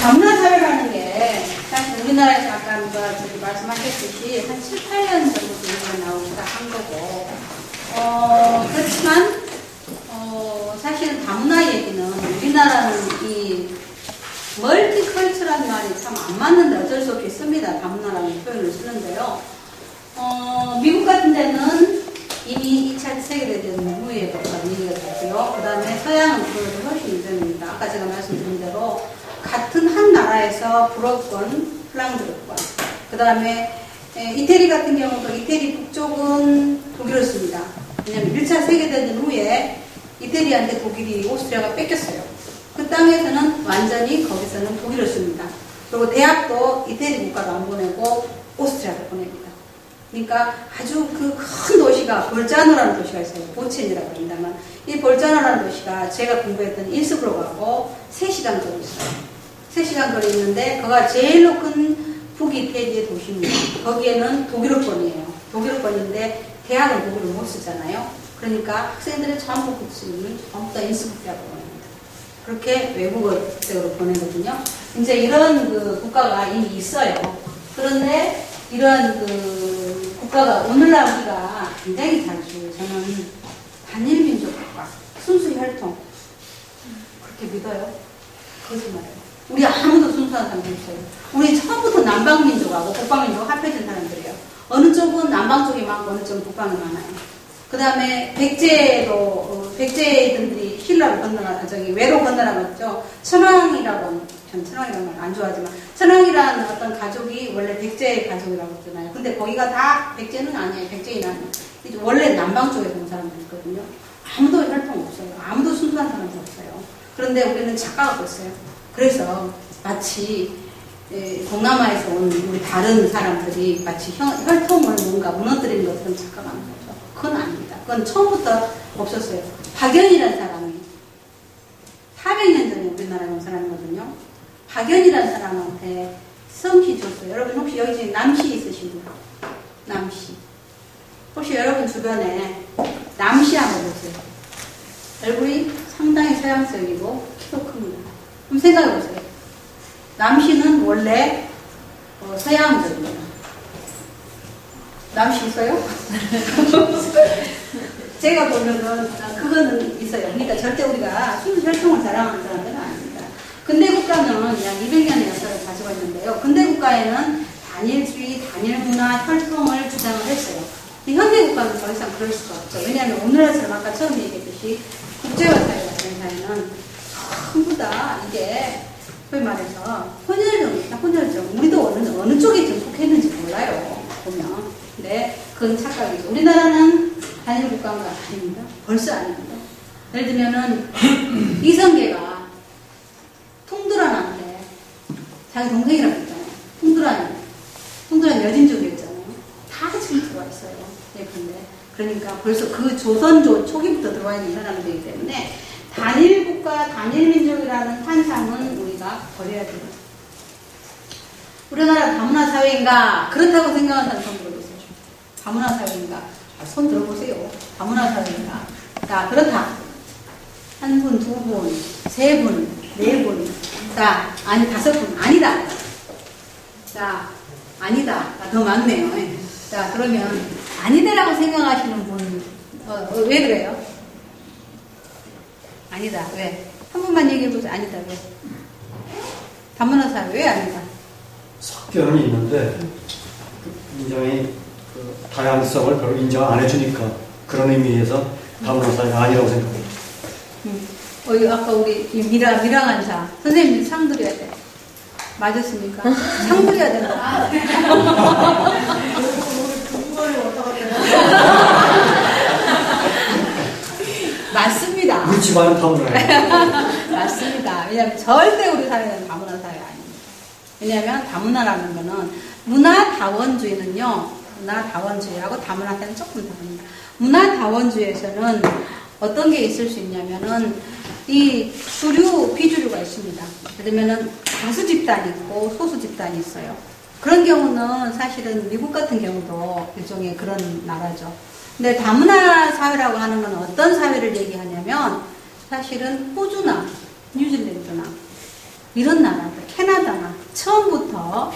다문화 사회라는 게 사실 우리나라에서 아까 말씀하셨듯이 한 7, 8년 정도 되면 나오기 시작한 거고 그렇지만 사실은 다문화 얘기는 우리나라는 이 멀티컬처라는 말이 참 안 맞는데 어쩔 수 없이 씁니다. 다문화라는 표현을 쓰는데요. 미국 같은 데는 이미 2차 세계대전 후에부터 얘기가 됐고요. 그 다음에 서양은 그거보다 훨씬 이전입니다. 아까 제가 말씀드린 대로 같은 한 나라에서 불어권, 플랑드르권, 그 다음에 이태리 같은 경우도 이태리 북쪽은 독일을 씁니다. 왜냐하면 1차 세계대전 후에 이태리한테 독일이 오스트리아가 뺏겼어요. 그 땅에서는 완전히 거기서는 독일을 씁니다. 그리고 대학도 이태리 국가도 안 보내고 오스트리아를 보냅니다. 그러니까 아주 그 큰 도시가 볼자노라는 도시가 있어요. 보첸이라고 합니다만 이 볼자노라는 도시가 제가 공부했던 인스브룩하고 3시간 거리 있어요. 3시간 거리 있는데 거기가 제일로 큰 북이태리의 도시입니다. 거기에는 독일어권이에요. 독일어권인데 대학은 독일을 못 쓰잖아요. 그러니까 학생들의 전부 국수를 전부 다 인스브룩 대학으로 보냅니다. 그렇게 외국어적으로 보내거든요. 이제 이런 그 국가가 이미 있어요. 그런데 이런 그 국가가 오늘날 우리가 굉장히 자주 저는 단일민족 국가, 순수 혈통 그렇게 믿어요? 거짓말이에요. 우리 아무도 순수한 사람이 없어요. 우리 처음부터 남방민족하고 북방민족 합해진 사람들이에요. 어느 쪽은 남방 쪽이 많고 어느 쪽은 북방이 많아요. 그 다음에 백제들이 신라로 외로 건너나갔죠. 천황이라고, 전 천황이라는 말 안 좋아하지만, 천황이라는 어떤 가족이 원래 백제 가족이라고 했잖아요. 근데 거기가 다 백제는 아니에요. 백제인 아니에요. 원래 남방 쪽에 온 사람들 있거든요. 아무도 혈통 없어요. 아무도 순수한 사람도 없어요. 그런데 우리는 착각하고 있어요. 그래서 마치 동남아에서 온 우리 다른 사람들이 마치 혈통을 뭔가 무너뜨리는 것처럼 착각하는 거죠. 그건 아닙니다. 그건 처음부터 없었어요. 박연이라는 사람이 400년 전에 우리나라에 온 사람이거든요. 박연이라는 사람한테 성씨 줬어요. 여러분 혹시 여기 지금 남씨 있으신 분? 남씨. 혹시 여러분 주변에 남씨 한번 보세요. 얼굴이 상당히 서양적이고 키도 큽니다. 한번 생각해 보세요. 남씨는 원래 서양적입니다. 남씨 있어요? 제가 보면은 그거는 있어요. 그러니까 절대 우리가 순수 혈통을 자랑하는 사람들은 아닙니다. 근대 국가는 약 200년의 역사를 가지고 있는데요. 근대 국가에는 단일주의, 단일문화, 혈통을 주장을 했어요. 현대 국가는 더 이상 그럴 수가 없죠. 왜냐하면 오늘날처럼 아까 처음에 얘기했듯이 국제화 사회 같은 사회는 전부 다 이게 소위 말해서 혼혈정. 우리도 어느 쪽에 좀 속했는지 몰라요. 보면. 근데 그건 착각이죠. 우리나라는 단일 국가가 아닙니다. 벌써 아닙니다. 예를 들면은 이성계가 통두란한테 자기 동생이라고 했잖아요. 통두란 여진족이었잖아요. 다 지금 들어와 있어요. 예컨대. 그러니까 벌써 그 조선조 초기부터 들어와 있는 사람들이기 때문에 단일 국가, 단일 민족이라는 환상은 우리가 버려야 돼요. 우리나라 다문화 사회인가? 그렇다고 생각하는 사람 손 들어보세요. 다문화 사회인가? 손 들어보세요. 다문화 사회인가? 자, 그렇다. 한 분, 두 분, 세 분, 네 분. 자, 아니, 5분. 아니다. 자, 아니다. 더 많네요. 자, 그러면 아니다라고 생각하시는 분, 왜 그래요? 아니다. 왜? 한 번만 얘기해보세요. 아니다. 왜? 다문화 사회 왜 아니다? 섞여는 있는데 굉장히 다양성을 별로 인정 안 해주니까 그런 의미에서 다문화 사회가 아니라고 생각합니다. 아까 우리 미랑한사 선생님 상 드려야 돼. 맞았습니까? 상 드려야 된다. 그거를 어떡하냐. 맞습니다. 우리 집안은 다문화예요. 맞습니다. 왜냐하면 절대 우리 사회는 다문화 사회 아닙니다. 왜냐하면 다문화라는 거는 문화다원주의는요. 문화다원주의하고 다문화 사회는 조금 다릅니다. 문화다원주의에서는 어떤 게 있을 수 있냐면은 이 주류, 비주류가 있습니다. 그러면은 다수 집단이 있고 소수 집단이 있어요. 그런 경우는 사실은 미국 같은 경우도 일종의 그런 나라죠. 근데 다문화 사회라고 하는 건 어떤 사회를 얘기하냐면 사실은 호주나 뉴질랜드나 이런 나라들. 캐나다나 처음부터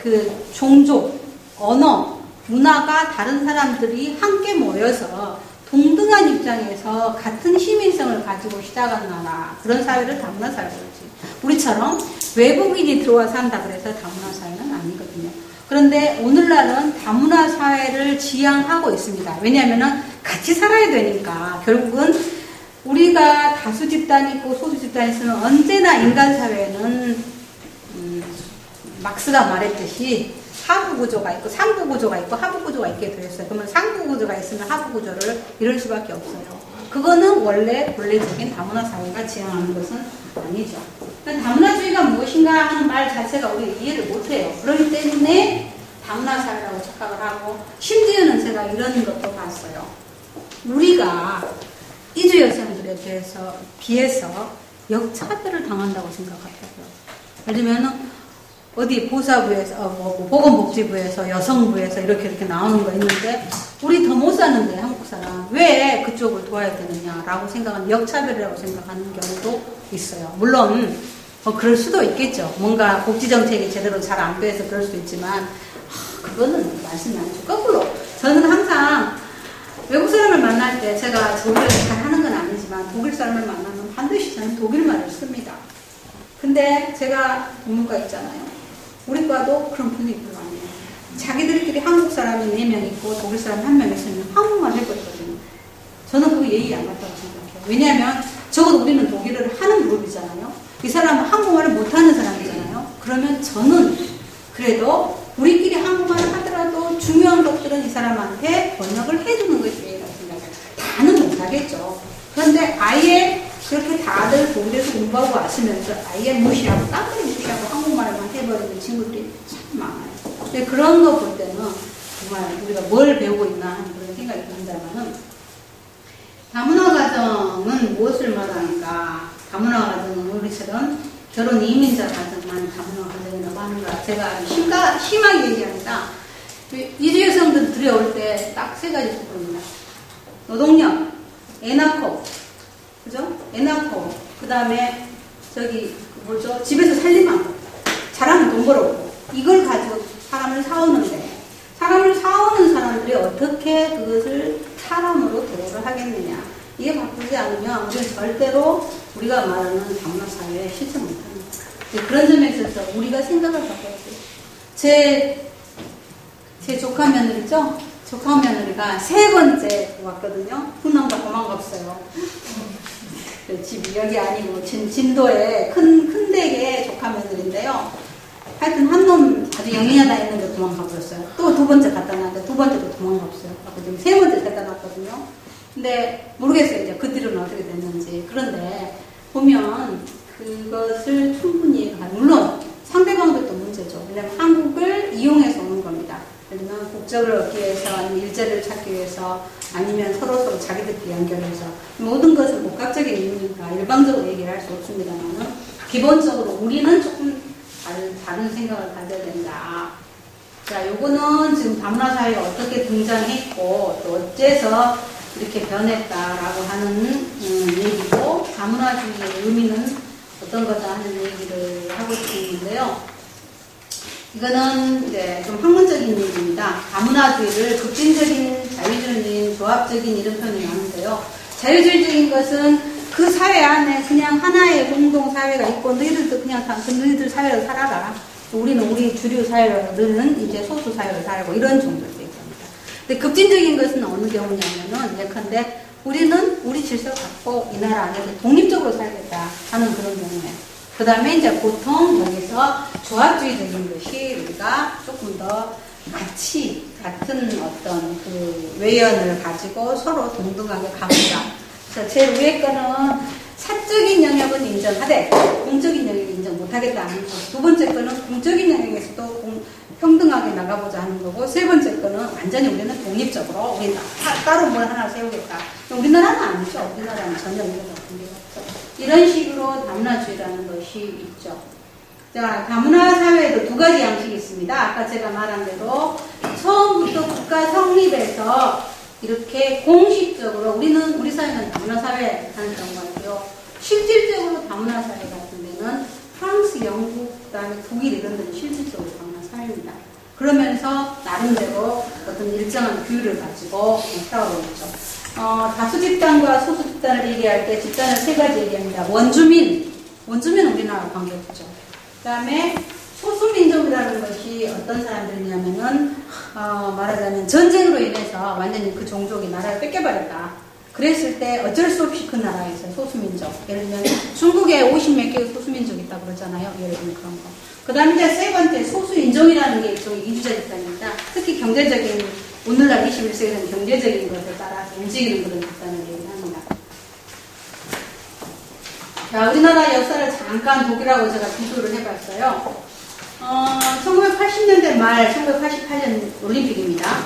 그 종족, 언어, 문화가 다른 사람들이 함께 모여서 동등한 입장에서 같은 시민성을 가지고 시작한 나라, 그런 사회를 다문화 사회라고 그러지. 우리처럼 외국인이 들어와 산다 그래서 다문화 사회는 아니거든요. 그런데 오늘날은 다문화 사회를 지향하고 있습니다. 왜냐하면 같이 살아야 되니까. 결국은 우리가 다수 집단이 있고 소수 집단이 있으면 언제나 인간 사회는 막스가 말했듯이 하부 구조가 있고 상부 구조가 있고 하부 구조가 있게 되어 있어요. 그러면 상부 구조가 있으면 하부 구조를 이룰 수밖에 없어요. 그거는 원래 본래적인 다문화 사회가 지향하는 것은 아니죠. 다문화주의가 무엇인가 하는 말 자체가 우리 이해를 못해요. 그렇기 때문에 다문화 사회라고 착각을 하고, 심지어는 제가 이런 것도 봤어요. 우리가 이주 여성들에 비해서 역차별을 당한다고 생각하더라고요. 예를 들면 어디 보사부에서, 보건복지부에서, 여성부에서 이렇게 나오는 거 있는데, 우리 더 못 사는데, 한국 사람. 왜 그쪽을 도와야 되느냐라고 생각하는, 역차별이라고 생각하는 경우도 있어요. 물론, 그럴 수도 있겠죠. 뭔가 복지정책이 제대로 잘 안 돼서 그럴 수도 있지만, 그거는 말씀이 아니죠. 거꾸로. 저는 항상 외국 사람을 만날 때, 제가 독일을 잘 하는 건 아니지만, 독일 사람을 만나면 반드시 저는 독일말을 씁니다. 근데 제가 동문과 있잖아요. 우리 과도 그런 분위기 별로 아니에요. 자기들끼리 한국 사람이 4명 있고 독일 사람이 1명 있으면 한국말 해버리거든요. 저는 그거 예의 안 맞다고 생각해요. 왜냐하면 적어도 우리는 독일어를 하는 그룹이잖아요. 이 사람은 한국말을 못하는 사람이잖아요. 그러면 저는 그래도 우리끼리 한국말을 하더라도 중요한 것들은 이 사람한테 번역을 해주는 것이 예의라고 생각해요. 다는 못하겠죠. 그런데 아예 그렇게 다들 독일에서 공부하고 왔으면서 아예 무시하고 딴소리 무시하고 한국말만 해버리는 친구들이 참 많아요. 근데 그런 거 볼 때는 정말 우리가 뭘 배우고 있나 하는 그런 생각이 든다면은, 다문화 가정은 무엇을 말하니까, 다문화 가정은 우리처럼 결혼 이민자 가정만 다문화 가정이라고 하는가. 제가 심하게 얘기합니다. 이주 여성들 들여올 때 딱 3가지 조건입니다. 노동력, 애 낳고, 그죠? 애 낳고, 그 다음에, 집에서 살림하고, 잘하면 돈 벌어오고, 이걸 가지고 사람을 사오는데, 사람을 사오는 사람들이 어떻게 그것을 사람으로 대우를 하겠느냐. 이게 바꾸지 않으면, 우리는 절대로 우리가 말하는 다문화 사회에 실천 못합니다. 그런 점에 있어서 우리가 생각을 바꿔야 돼요. 제 조카 며느리죠? 조카 며느리가 3번째 왔거든요. 훈남도 도망갔어요. 집이 여기 아니고 진도에 큰 댁의 조카 며느리인데요. 하여튼 한 놈 아주 영리하다 했는데 도망가버렸어요. 또 2번째 갖다 놨는데 2번째도 도망가버렸어요. 지금 3번째 갖다 놨거든요. 근데 모르겠어요. 이제 그 뒤로는 어떻게 됐는지. 그런데 보면 그것을 충분히 물론 상대방도 또 문제죠. 왜냐하면 한국을 이용해서 오는 겁니다. 예를 들면 국적을 얻기 위해서, 아니면 일자리를 찾기 위해서, 아니면 서로 자기들끼리 연결해서, 모든 것은 복합적인 이유니까 일방적으로 얘기를 할 수 없습니다만, 기본적으로 우리는 조금 다른 생각을 가져야 된다. 자, 요거는 지금 다문화 사회가 어떻게 등장했고, 또 어째서 이렇게 변했다라고 하는 얘기고, 다문화주의의 의미는 어떤 거다 하는 얘기를 하고 싶은데요. 이거는 이제 좀 학문적인 얘기입니다. 다문화주의를 극진적인, 자유주의적인, 조합적인 이런 표현이 나오는데요. 자유주의적인 것은 그 사회 안에 그냥 하나의 공동 사회가 있고 너희들도 그냥 너희들 사회를 살아라. 우리는 우리 주류 사회를, 너희는 이제 소수 사회를 살고 이런 정도로 되어 있습니다. 근데 급진적인 것은 어느 경우냐면은 예컨대 우리는 우리 질서 갖고 이 나라 안에서 독립적으로 살겠다 하는 그런 경우에. 그 다음에 이제 보통 여기서 조합주의적인 것이 우리가 조금 더 같은 어떤 그 외연을 가지고 서로 동등하게 가보자. 그래서 제일 위에 거는 사적인 영역은 인정하되 공적인 영역은 인정 못하겠다는 거. 2번째 거는 공적인 영역에서도 평등하게 나가보자 하는 거고, 3번째 거는 완전히 우리는 독립적으로 우리 따로 뭘 하나 세우겠다. 우리나라는 아니죠. 우리나라는 전혀 이런 관계가 없죠. 이런 식으로 다문화주의라는 것이 있죠. 자, 다문화 사회에도 2가지 양식이 있습니다. 아까 제가 말한 대로 처음부터 국가 성립에서 이렇게 공식적으로 우리 사회는 다문화 사회 하는 경우가 있고요. 실질적으로 다문화 사회 같은 데는 프랑스, 영국, 다음에 독일 이런 데는 실질적으로 다문화 사회입니다. 그러면서 나름대로 어떤 일정한 규율을 가지고 살아오고 있죠. 다수 집단과 소수 집단을 얘기할 때 집단을 세 가지 얘기합니다. 원주민은 우리나라와 관계없죠. 그 다음에 소수민족이라는 것이 어떤 사람들이냐면은 말하자면 전쟁으로 인해서 완전히 그 종족이 나라를 뺏겨버렸다. 그랬을 때 어쩔 수 없이 그 나라에서 소수민족, 예를 들면 중국에 50몇 개의 소수민족이 있다고 그러잖아요. 예를 들면 그런 거. 그 다음에 이제 세 번째 소수인종이라는 게 또 이주자 집단입니다. 특히 경제적인, 오늘날 21세기에는 경제적인 것에 따라 움직이는 그런 집단을 얘기합니다. 자, 우리나라 역사를 잠깐 보기라고 제가 비교를 해봤어요. 1980년대 말, 1988년 올림픽입니다.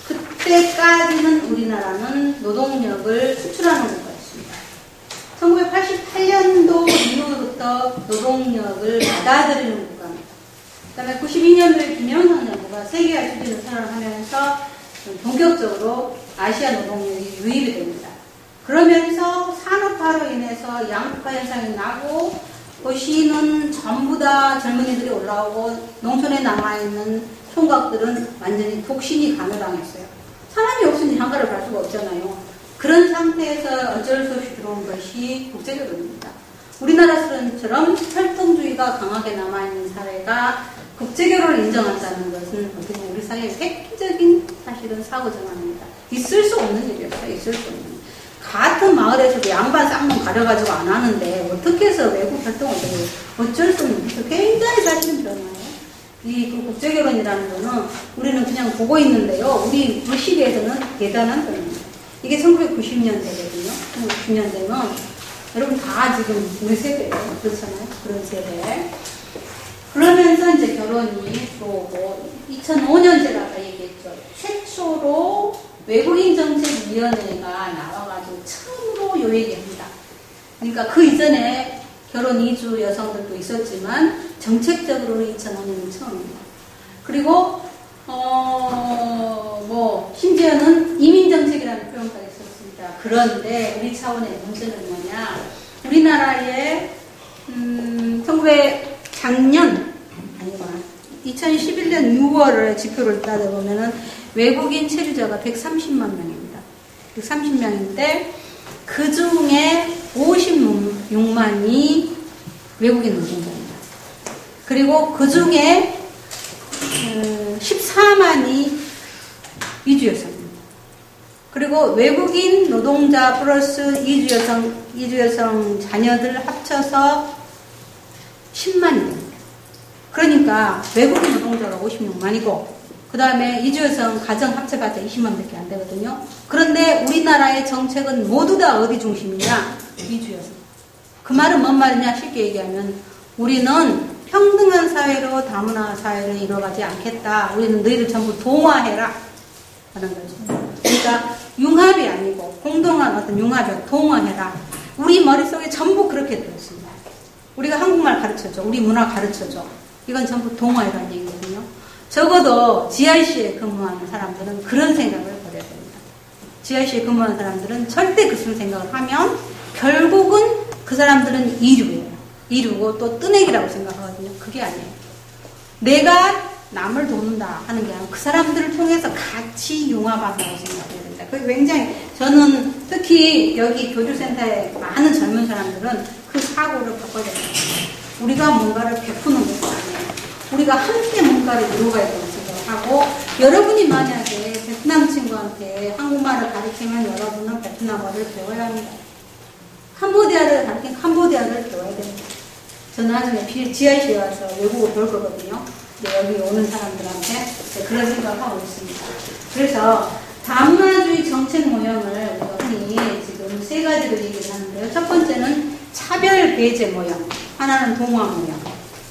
그때까지는 우리나라는 노동력을 수출하는 국가였습니다. 1988년도 이후부터 노동력을 받아들이는 국가입니다. 그 다음에 92년도에 김영삼 정부가 세계화 추진을 선언하면서 본격적으로 아시아 노동력이 유입이 됩니다. 그러면서 산업화로 인해서 양극화 현상이 나고 도시는 전부 다 젊은이들이 올라오고 농촌에 남아있는 총각들은 완전히 독신이 가노당했어요. 사람이 없으니 장가를 갈 수가 없잖아요. 그런 상태에서 어쩔 수 없이 들어온 것이 국제결혼입니다. 우리나라처럼 혈통주의가 강하게 남아있는 사회가 국제결혼을 인정한다는 것은 어떻게 보면 우리 사회의 획기적인 사실은 사고 전환입니다. 있을 수 없는 일이었어요. 있을 수 없는. 같은 마을에서도 양반 쌍놈 가려가지고 안 하는데 어떻게 해서 외국 활동을 해요? 어쩔 수 없는 일이죠. 굉장히 사실은 변화예요. 이 국제결혼이라는 거는 우리는 그냥 보고 있는데요. 우리 시대에서는 대단한 변화입니다. 이게 1990년대거든요. 1990년대면 여러분 다 지금 우리 세대예요. 그렇잖아요. 그런 세대. 그러면서 이제 결혼이 들어오고 2005년 제가 아까 얘기했죠. 최초로 외국인 정책위원회가 나와가지고 처음으로 요 얘기합니다. 그러니까 그 이전에 결혼 이주 여성들도 있었지만 정책적으로는 2005년이 처음입니다. 그리고 심지어는 이민정책이라는 표현까지 썼습니다. 그런데 우리 차원의 문제는 뭐냐? 우리나라의 2011년 6월에 지표를 따져보면은 외국인 체류자가 130만 명입니다. 130명인데 그 중에 56만이 외국인 노동자입니다. 그리고 그 중에 14만이 이주여성입니다. 그리고 외국인 노동자 플러스 이주여성 자녀들 합쳐서 10만입니다. 그러니까 외국인 노동자가 56만이고 그 다음에 이주여성 가정 합쳐봤자 20만밖에 안 되거든요. 그런데 우리나라의 정책은 모두 다 어디 중심이냐? 이주여성. 그 말은 뭔 말이냐? 쉽게 얘기하면 우리는 평등한 사회로 다문화 사회를 이뤄가지 않겠다. 우리는 너희들 전부 동화해라 하는 거죠. 그러니까 융합이 아니고 공동한 어떤 융합이 동화해라. 우리 머릿속에 전부 그렇게 들었습니다. 우리가 한국말 가르쳐줘. 우리 문화 가르쳐줘. 이건 전부 동화이라는 얘기거든요. 적어도 GRC에 근무하는 사람들은 그런 생각을 버려야 됩니다. GRC에 근무하는 사람들은 절대 그런 생각을 하면 결국은 그 사람들은 이류예요. 이류고 또 뜨내기라고 생각하거든요. 그게 아니에요. 내가 남을 돕는다 하는 게 아니고 그 사람들을 통해서 같이 융합한다고 생각해야 된다. 그게 굉장히 저는 특히 여기 교주센터에 많은 젊은 사람들은 그 사고를 바꿔야 됩니다. 우리가 뭔가를 베푸는 것도 아니에요. 우리가 함께 뭔가를 이루어가야 된다고 생각하고 여러분이 만약에 베트남 친구한테 한국말을 가르치면 여러분은 베트남어를 배워야 합니다. 캄보디아를 가르치면 캄보디아를 배워야 됩니다. 저는 나중에 GRC에 와서 외국어 배울 거거든요. 여기 오는 사람들한테 그런 생각을 하고 있습니다. 그래서 다문화주의 정책 모형을 흔히 지금 세 가지로 얘기를 하는데요. 첫 번째는 차별 배제 모형, 하나는 동화 모형,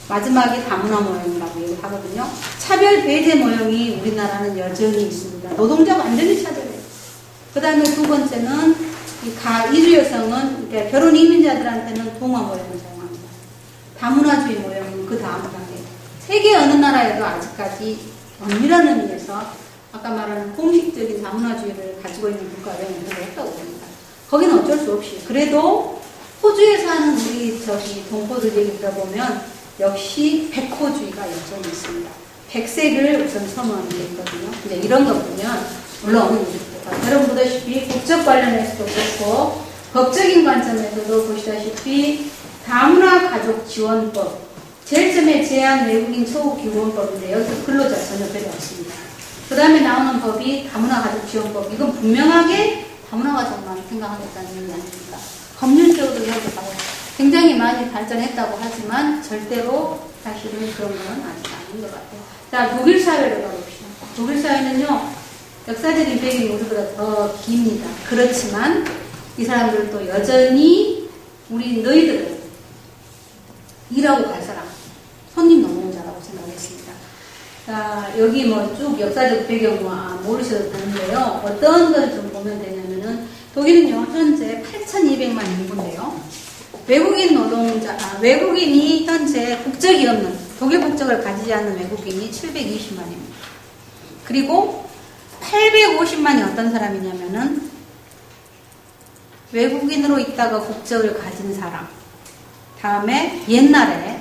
마지막에 다문화 모형이라고 얘기하거든요. 차별 배제 모형이 우리나라는 여전히 있습니다. 노동자 완전히 차별해요. 그 다음에 두 번째는 이주 여성은 그러니까 결혼 이민자들한테는 동화 모형을 사용합니다. 다문화주의 모형은 그 다음 단계. 세계 어느 나라에도 아직까지 엄밀한 의미에서 아까 말하는 공식적인 다문화주의를 가지고 있는 국가가 없다고 봅니다. 거기는 어쩔 수 없이 그래도 호주에 사는 우리 동포들 얘기 들어보면 역시 백호주의가 여전히 있습니다. 백색을 우선 선호하는 게 있거든요. 근데 이런 거 보면, 물론, 여러분 보다시피 국적 관련해서도 그렇고, 법적인 관점에서도 보시다시피, 다문화 가족 지원법, 제일 처음에 제한 외국인 처우 기본법인데, 여기서 근로자 전혀 배려 없습니다. 그 다음에 나오는 법이 다문화 가족 지원법. 이건 분명하게 다문화 가족만 생각하겠다는 얘기 아닙니까? 법률적으로 이렇게 봐요. 굉장히 많이 발전했다고 하지만 절대로 사실은 그런 건 아직 아닌 것 같아요. 자, 독일 사회를 가봅시다. 독일 사회는요, 역사적인 배경이 우리보다 더 깁니다. 그렇지만 이 사람들도 여전히 너희들은 일하고 갈 사람, 손님 노동자라고 생각했습니다. 자, 여기 뭐 쭉 역사적 배경과 모르셔도 되는데요. 어떤 걸 좀 보면 되냐면은 독일은요, 현재 8,200만 인구인데요. 외국인이 현재 국적이 없는, 독일 국적을 가지지 않는 외국인이 720만입니다. 그리고 850만이 어떤 사람이냐면은 외국인으로 있다가 국적을 가진 사람. 다음에 옛날에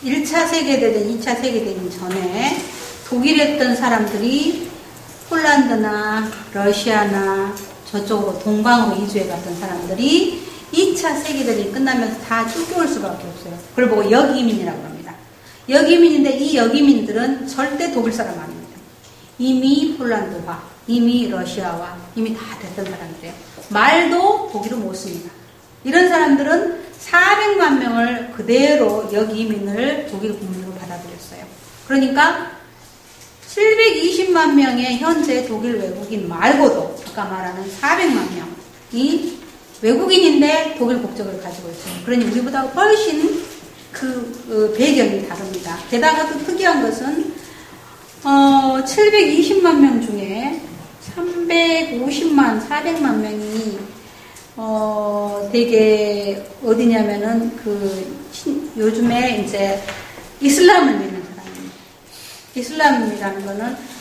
1차 세계대전, 2차 세계대전 전에 독일에 있던 사람들이 폴란드나 러시아나 저쪽으로 동방으로 이주해 갔던 사람들이 2차 세계대전이 끝나면서 다 쫓겨올 수밖에 없어요. 그걸 보고 역이민이라고 합니다. 역이민인데 이 역이민들은 절대 독일 사람 아닙니다. 이미 폴란드화, 이미 러시아화, 이미 다 됐던 사람들이에요. 말도 독일어 못 씁니다. 이런 사람들은 400만 명을 그대로 역이민을 독일 국민으로 받아들였어요. 그러니까 720만 명의 현재 독일 외국인 말고도 아까 말하는 400만 명이 외국인인데 독일 국적을 가지고 있어요. 그러니 우리보다 훨씬 그 배경이 다릅니다. 게다가 또 특이한 것은 720만 명 중에 350만, 400만 명이 되게 어디냐면은 요즘에 이제 이슬람을 믿는 사람입니다. 이슬람이라는 거는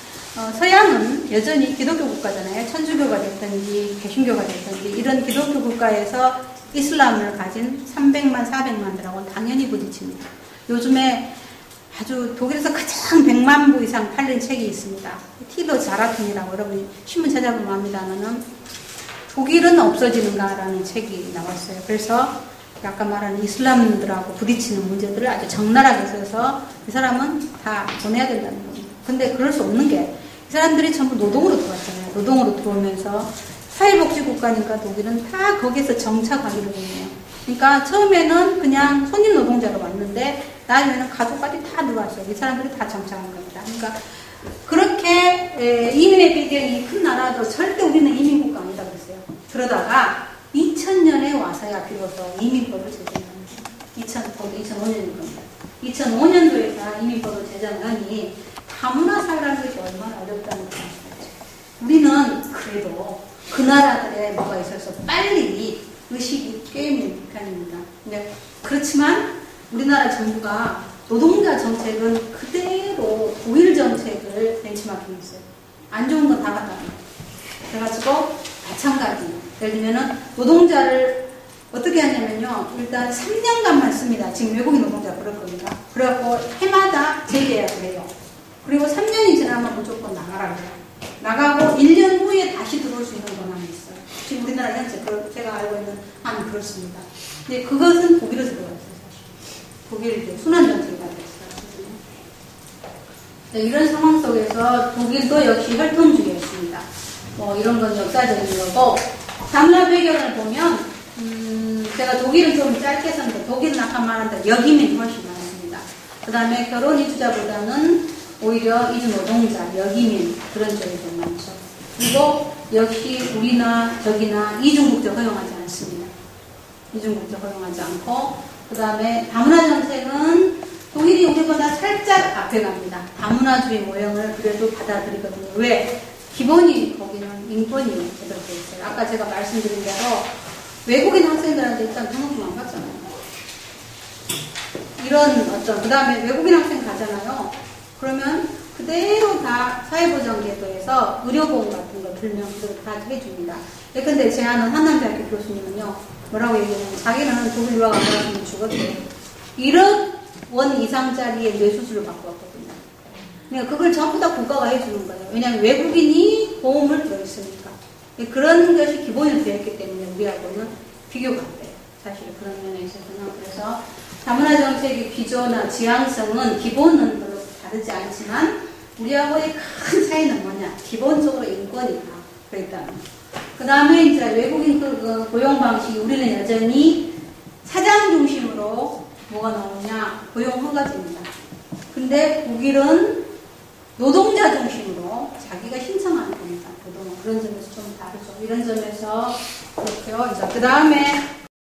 서양은 여전히 기독교 국가잖아요. 천주교가 됐든지 개신교가 됐든지 이런 기독교 국가에서 이슬람을 가진 300만, 400만들하고는 당연히 부딪힙니다. 요즘에 아주 독일에서 가장 100만 부 이상 팔린 책이 있습니다. 티더 자라튼이라고 여러분이 신문 찾아보면 합니다만은 독일은 없어지는가라는 책이 나왔어요. 그래서 아까 말하는 이슬람들하고 부딪히는 문제들을 아주 적나라하게 써서 이 사람은 다 보내야 된다는 겁니다. 근데 그럴 수 없는 게 이 사람들이 전부 노동으로 들어왔잖아요. 노동으로 들어오면서 사회복지국가니까 독일은 다 거기서 정착하기로 했네요. 그러니까 처음에는 그냥 손님 노동자로 왔는데 나중에는 가족까지 다 들어왔어요. 이 사람들이 다 정착한 겁니다. 그러니까 그렇게 이민의 배경이 큰 나라도 절대 우리는 이민국가 아니다 그랬어요. 그러다가 2000년에 와서야 비로소 이민법을 제정합니다. 2005년일 겁니다. 2005년도에 다 이민법을 제정하니 다문화 사회라는 것이 얼마나 어렵다는 걸 아시죠? 우리는 그래도 그 나라들에 뭐가 있어서 빨리 의식이 깨는 편입니다. 근데 그렇지만 우리나라 정부가 노동자 정책은 그대로 독일 정책을 벤치마킹했어요. 안 좋은 건 다 갖다 놔요. 그래가지고 마찬가지. 예를 들면은 노동자를 어떻게 하냐면요. 일단 3년간만 씁니다. 지금 외국인 노동자 그럴 겁니다. 그래갖고 해마다 재계약을 해요. 그리고 3년이 지나면 무조건 나가라 그래요. 나가고 1년 후에 다시 들어올 수 있는 권한이 있어요. 지금 우리나라 현재 제가 알고 있는 한은 그렇습니다. 근데 그것은 독일에서 들어왔어요. 독일 이제 순환 정책이라고 했어요. 네, 이런 상황 속에서 독일도 역시 혈통주의였습니다. 뭐 이런 건 역사적인 거고 다문화 배경을 보면 제가 독일은 좀 짧게 썼는데 독일은 아까 말한 대로 역이민이 훨씬 많습니다. 그 다음에 결혼 이주자보다는 오히려 이주 노동자, 역이민 그런 쪽이 좀 많죠. 그리고 역시 우리나 저기나 이중국적 허용하지 않습니다. 이중국적 허용하지 않고 그 다음에 다문화 정책은 독일이 우리보다 살짝 앞에 갑니다. 다문화주의 모형을 그래도 받아들이거든요. 왜? 기본이 거기는 인권이 제대로 되어 있어요. 아까 제가 말씀드린 대로 외국인 학생들한테 일단 등록금 안 받잖아요. 이런 그 다음에 외국인 학생 가잖아요. 그러면 그대로 다 사회보장제도에서 의료보험 같은 거 들면 그대로 다 해줍니다. 근데 제 아는 한남대학교 교수님은요, 뭐라고 얘기하냐면 자기는 독일 유학 안 갔으면 죽었대요. 원 이상짜리의 뇌수술을 받고 왔거든요. 그러니까 그걸 전부 다 국가가 해주는 거예요. 왜냐하면 외국인이 보험을 들어있으니까. 그런 것이 기본이 되어 있기 때문에 우리하고는 비교가 안 돼요. 사실 그런 면에 있어서는. 그래서 다문화 정책의 기조나 지향성은 기본은 별로 다르지 않지만 우리하고의 큰 차이는 뭐냐? 기본적으로 인권이다. 그랬다는 거. 그 다음에 이제 외국인 그 고용 방식이 우리는 여전히 사장 중심으로 뭐가 나오냐? 고용 허가제입니다. 근데 독일은 노동자 중심으로 자기가 신청하는 겁니다. 그런 점에서 좀 다르죠. 이런 점에서 그렇고요. 그 다음에